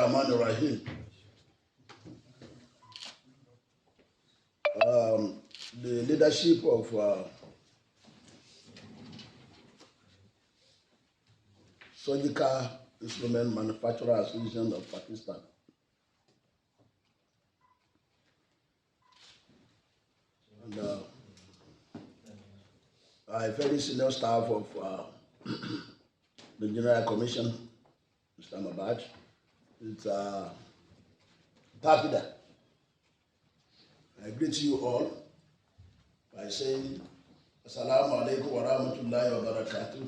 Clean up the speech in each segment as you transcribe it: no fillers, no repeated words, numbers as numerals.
Bismillahirrahmanirrahim. The leadership of Surgical Instrument Manufacturer Association of Pakistan and a very senior staff of the General Commission, Islamabad. It's Tafida. I greet you all by saying Assalamu alaikum wa rahmatullahi wa barakatuh.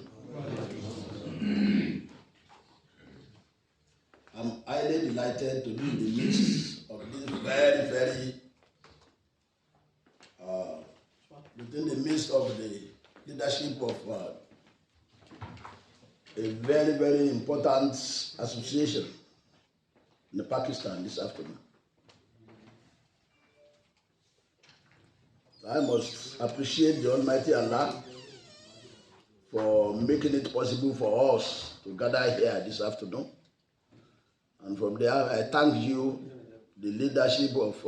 I'm highly delighted to be in the midst of this within the midst of the leadership of a very, very important association in Pakistan this afternoon. I must appreciate the Almighty Allah for making it possible for us to gather here this afternoon. And from there, I thank you, the leadership of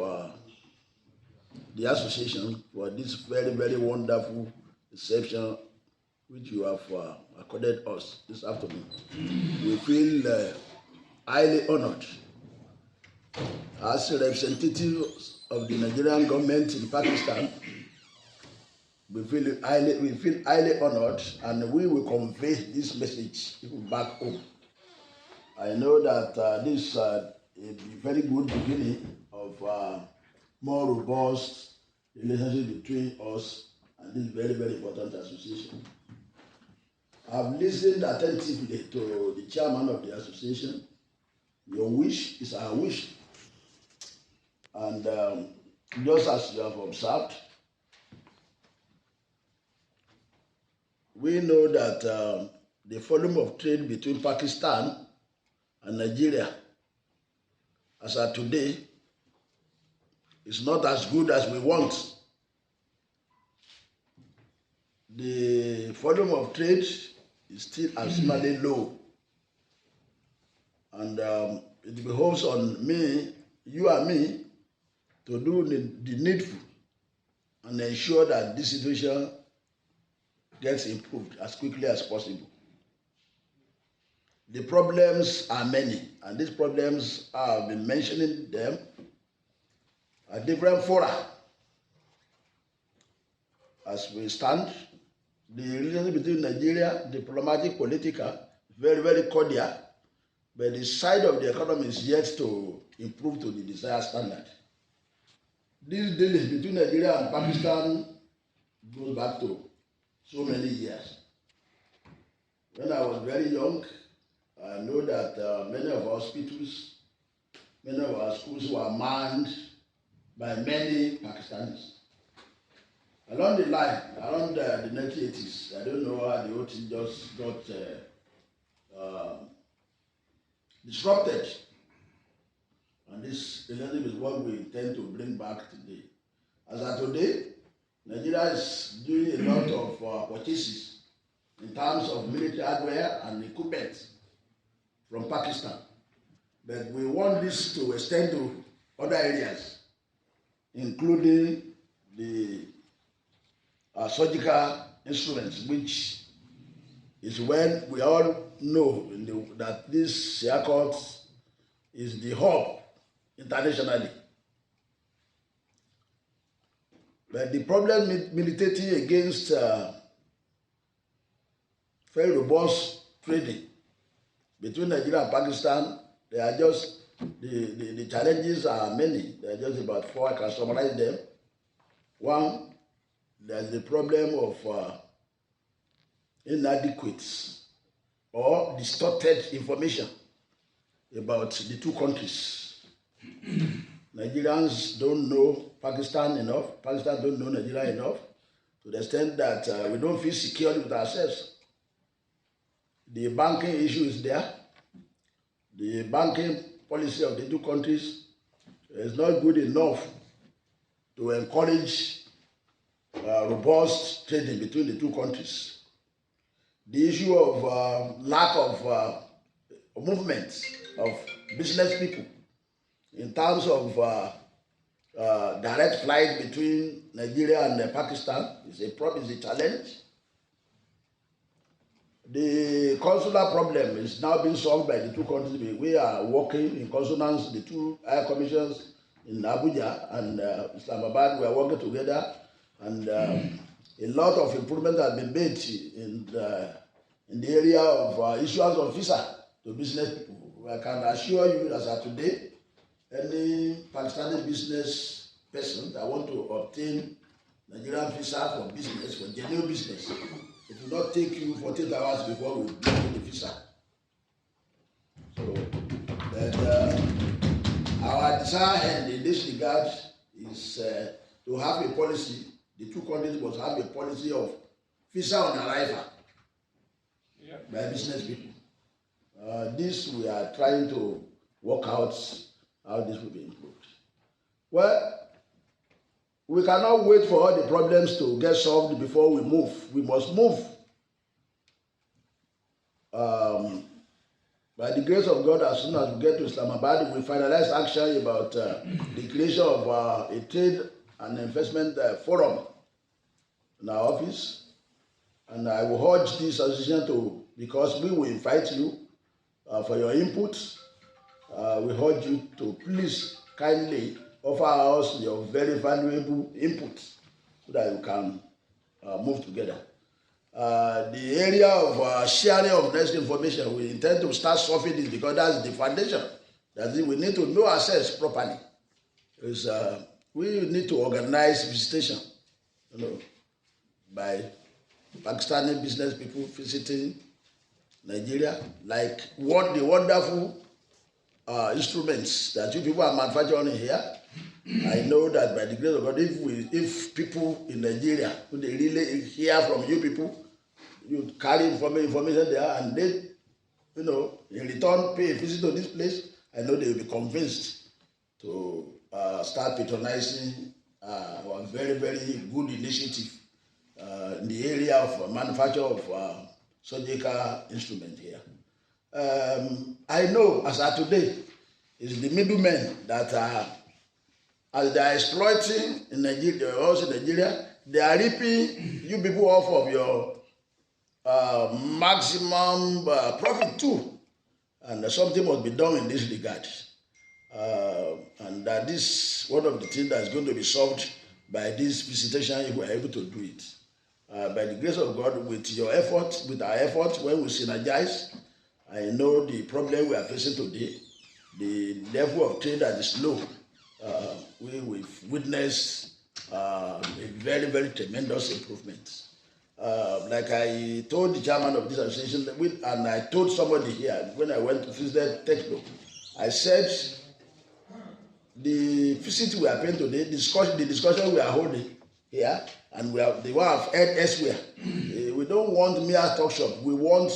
the association, for this very, very wonderful reception which you have accorded us this afternoon. We feel highly honored as representatives of the Nigerian government in Pakistan. We feel highly honored, and we will convey this message back home. I know that this is a very good beginning of more robust relationship between us and this very, very important association. I've listened attentively to the chairman of the association. Your wish is our wish. And just as you have observed, we know that the volume of trade between Pakistan and Nigeria as of today is not as good as we want. The volume of trade is still abysmally low. And it behoves on me, you and me, to do the needful and ensure that this situation gets improved as quickly as possible. The problems are many, and these problems, I've been mentioning them at different fora. As we stand, the relationship between Nigeria, diplomatic, political, very, very cordial, but the side of the economy is yet to improve to the desired standard. This dealings between Nigeria and Pakistan goes back to so many years. When I was very young, I know that many of our hospitals, many of our schools were manned by many Pakistanis. Along the line, around the 1980s, I don't know how the whole thing just got disrupted. And this relationship is what we intend to bring back today. As of today, Nigeria is doing a lot of purchases in terms of military hardware and equipment from Pakistan. But we want this to extend to other areas, including the surgical instruments, which is when we all know that this Sialkot is the hub internationally. But the problem militating against very robust trading between Nigeria and Pakistan, they are just, the challenges are many. There are just about 4, I can summarize them. One, there's the problem of inadequate or distorted information about the two countries. Nigerians don't know Pakistan enough. Pakistan don't know Nigeria enough, to the extent that we don't feel secure with ourselves. The banking issue is there. The banking policy of the two countries is not good enough to encourage robust trading between the two countries. The issue of lack of movement of business people in terms of direct flight between Nigeria and Pakistan is a challenge. The consular problem is now being solved by the two countries. We are working in consonance, the two high commissions in Abuja and Islamabad. We are working together, and a lot of improvement has been made in the area of issuance of visa to business people. I can assure you that as today, any Pakistani business person that want to obtain Nigerian visa for business, for genuine business, it will not take you 48 hours before we give you the visa. So, our desire in this regard is to have a policy. The two countries must have a policy of visa on arrival by business people. This we are trying to work out how this will be improved. Well, we cannot wait for all the problems to get solved before we move. We must move. By the grace of God, as soon as we get to Islamabad, we finalize action about the creation of a trade and investment forum in our office. And I will urge this association to, because we will invite you for your input, we urge you to please kindly offer us your very valuable input so that we can move together. The area of sharing of next information, we intend to start solving this because that's the foundation. That's it. We need to know ourselves properly. Because we need to organize visitation, by Pakistani business people visiting Nigeria, like what the wonderful instruments that you people are manufacturing here. I know that by the grace of God, if people in Nigeria, when they really hear from you people, you carry information there, and they, in return pay a visit to this place, I know they will be convinced to start patronizing our very, very good initiative in the area of manufacture of surgical instrument here. I know as of today, it's the middlemen that are, as they are exploiting in Nigeria, also in Nigeria, they are ripping you people off of your maximum profit too. And something must be done in this regard. And that this one of the things that is going to be solved by this visitation if we are able to do it. By the grace of God, with your effort, with our effort, when we synergize, I know the problem we are facing today, the level of trade that is low, we will witness a very, very tremendous improvement. Like I told the chairman of this association, and I told somebody here when I went to visit Techno, I said, the visit we are paying today, the discussion we are holding here, and the one I've heard elsewhere, we don't want mere talk shop. We want,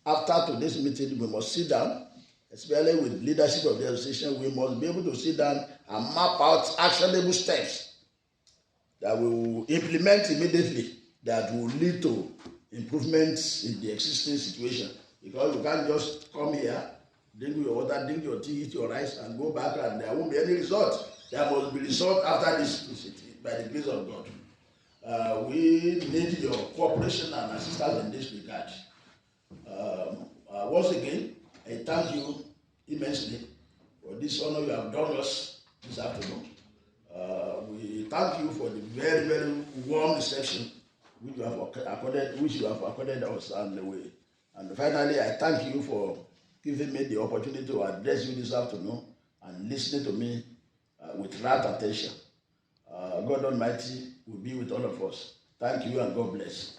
after today's meeting, we must sit down, especially with leadership of the association, we must be able to sit down and map out actionable steps that we will implement immediately that will lead to improvements in the existing situation. Because you can't just come here, drink your water, drink your tea, eat your rice, and go back, and there won't be any result. There must be result after this visit, by the grace of God. We need your cooperation and assistance in this regard. Once again, I thank you immensely for this honor you have done us this afternoon. We thank you for the very, very warm reception which you have accorded us, and finally, I thank you for giving me the opportunity to address you this afternoon and listening to me with rapt attention. God Almighty will be with all of us. Thank you and God bless.